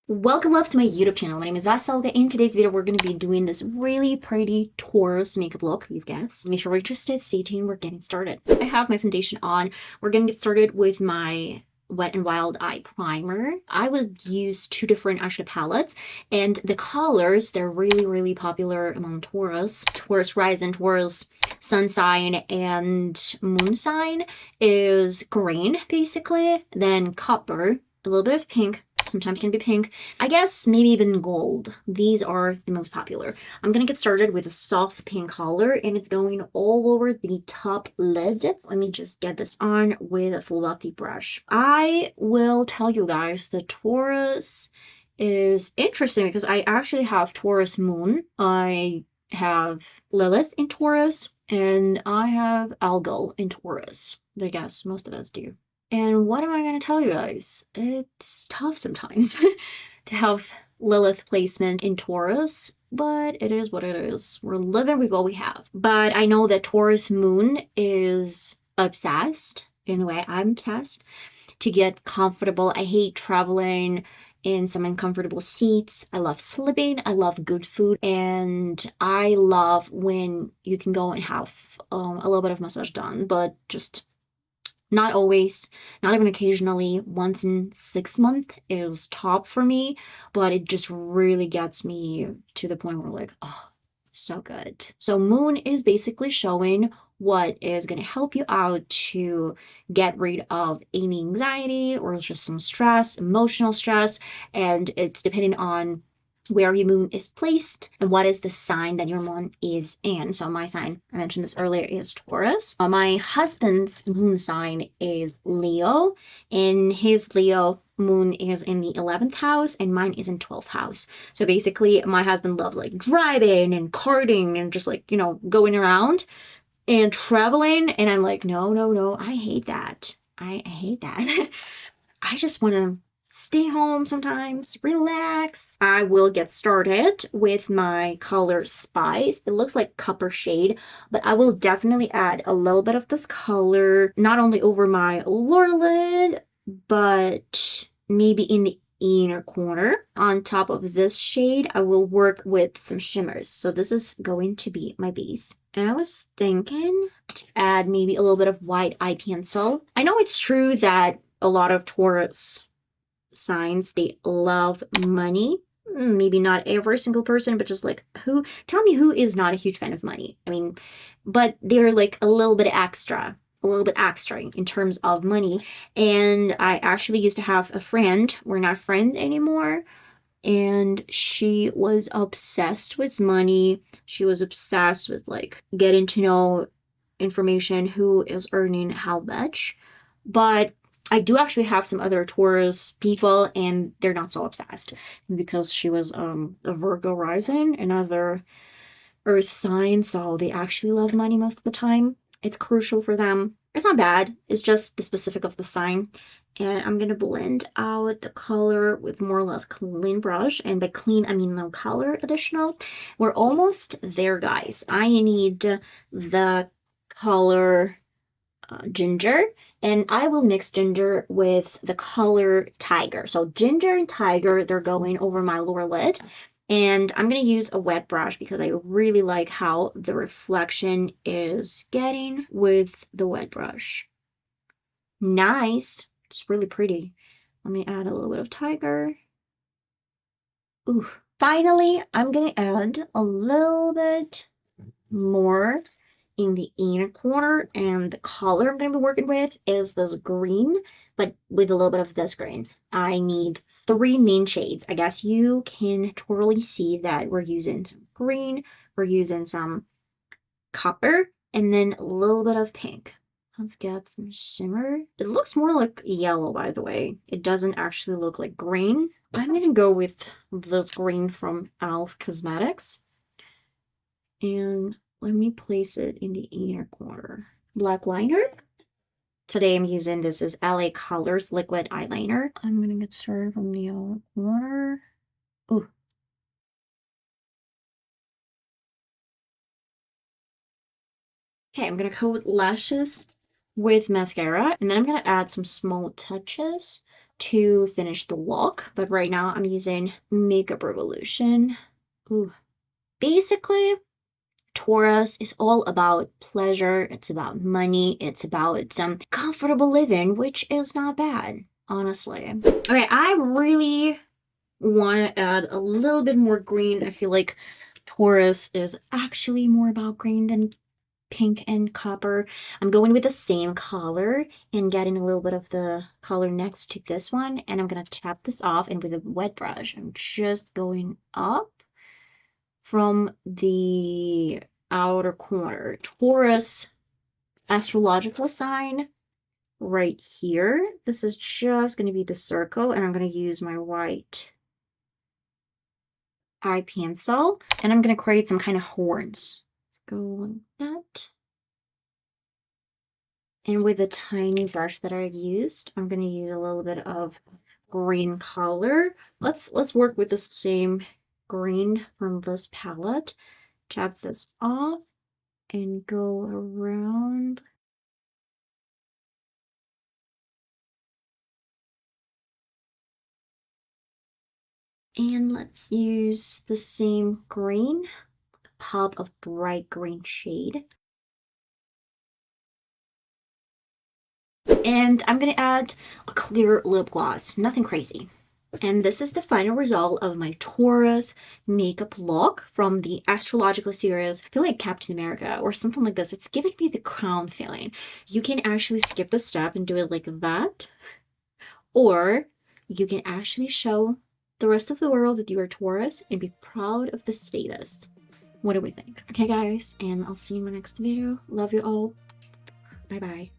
Welcome loves to my YouTube channel. My name is VassaOlga. In today's video, we're going to be doing this really pretty Taurus makeup look, you've guessed. If you're interested, stay tuned. We're getting started. I have my foundation on. We're going to get started with my Wet n Wild eye primer. I would use two different eyeshadow palettes, and the colors, they're really popular among Taurus. Taurus rising, Taurus sun sign, and moon sign is green, basically. Then copper, a little bit of pink, sometimes can be pink, I guess maybe even gold. These are the most popular. I'm gonna get started with a soft pink color, and it's going all over the top lid. Let me just get this on with a fluffy brush. I will tell you guys the Taurus is interesting because I actually have Taurus moon. I have Lilith in Taurus, and I have Algol in Taurus. I guess most of us do. And what am I going to tell you guys? It's tough sometimes to have Lilith placement in Taurus, but it is what it is. We're living with what we have. But I know that Taurus moon is obsessed, in the way I'm obsessed, to get comfortable. I hate traveling in some uncomfortable seats. I love sleeping. I love good food. And I love when you can go and have a little bit of massage done, but just not always, not even occasionally. Once in 6 months is top for me, but it just really gets me to the point where like, oh, so good. So moon is basically showing what is going to help you out to get rid of any anxiety or just some stress, emotional stress, and it's depending on where your moon is placed and what is the sign that your moon is in. So my sign, I mentioned this earlier, is Taurus. My husband's moon sign is Leo, and his Leo moon is in the 11th house and mine is in 12th house. So basically my husband loves like driving and karting and just like, you know, going around and traveling, and I'm like, no, I hate that. I hate that. I just want to stay home sometimes, relax. I will get started with my color Spice. It looks like copper shade, but I will definitely add a little bit of this color, not only over my lower lid, but maybe in the inner corner. On top of this shade, I will work with some shimmers. So this is going to be my base. And I was thinking to add maybe a little bit of white eye pencil. I know it's true that a lot of Taurus signs, they love money. Maybe not every single person, but just like tell me who is not a huge fan of money. I mean, but they're like a little bit extra in terms of money. And I actually used to have a friend, we're not friends anymore, and she was obsessed with money. She was obsessed with like getting to know information, who is earning how much. But I do actually have some other Taurus people, and they're not so obsessed because she was a Virgo rising, another earth sign, so they actually love money most of the time. It's crucial for them. It's not bad. It's just the specific of the sign. And I'm gonna blend out the color with more or less clean brush. And by clean, I mean no color additional. We're almost there, guys. I need the color ginger, and I will mix ginger with the color tiger. So ginger and tiger, they're going over my lower lid, and I'm going to use a wet brush because I really like how the reflection is getting with the wet brush. Nice. It's really pretty. Let me add a little bit of tiger. Ooh. Finally, I'm going to add a little bit more in the inner corner, and the color I'm going to be working with is this green, but with a little bit of this green. I need 3 main shades. I guess you can totally see that we're using some green, we're using some copper, and then a little bit of pink. Let's get some shimmer. It looks more like yellow, by the way. It doesn't actually look like green. I'm gonna go with this green from e.l.f. Cosmetics, and let me place it in the inner corner. Black liner. Today I'm using this is LA Colors liquid eyeliner. I'm gonna get started from the outer corner. Ooh. Okay, I'm gonna coat lashes with mascara, and then I'm gonna add some small touches to finish the look, but right now I'm using Makeup Revolution. Ooh. Basically, Taurus is all about pleasure, it's about money, it's about some comfortable living, which is not bad, honestly. Okay, I really want to add a little bit more green. I feel like Taurus is actually more about green than pink and copper. I'm going with the same color and getting a little bit of the color next to this one, and I'm gonna tap this off, and with a wet brush I'm just going up from the outer corner. Taurus astrological sign right here. This is just going to be the circle, and I'm going to use my white eye pencil, and I'm going to create some kind of horns. Let's go like that. And with the tiny brush that I used, I'm going to use a little bit of green color. Let's work with the same green from this palette. Tap this off and go around. And let's use the same green, a pop of bright green shade. And I'm gonna add a clear lip gloss, nothing crazy. And this is the final result of my Taurus makeup look from the astrological series. I feel like Captain America or something like this. It's giving me the crown feeling. You can actually skip the step and do it like that. Or you can actually show the rest of the world that you are Taurus and be proud of the status. What do we think? Okay, guys, and I'll see you in my next video. Love you all. Bye-bye.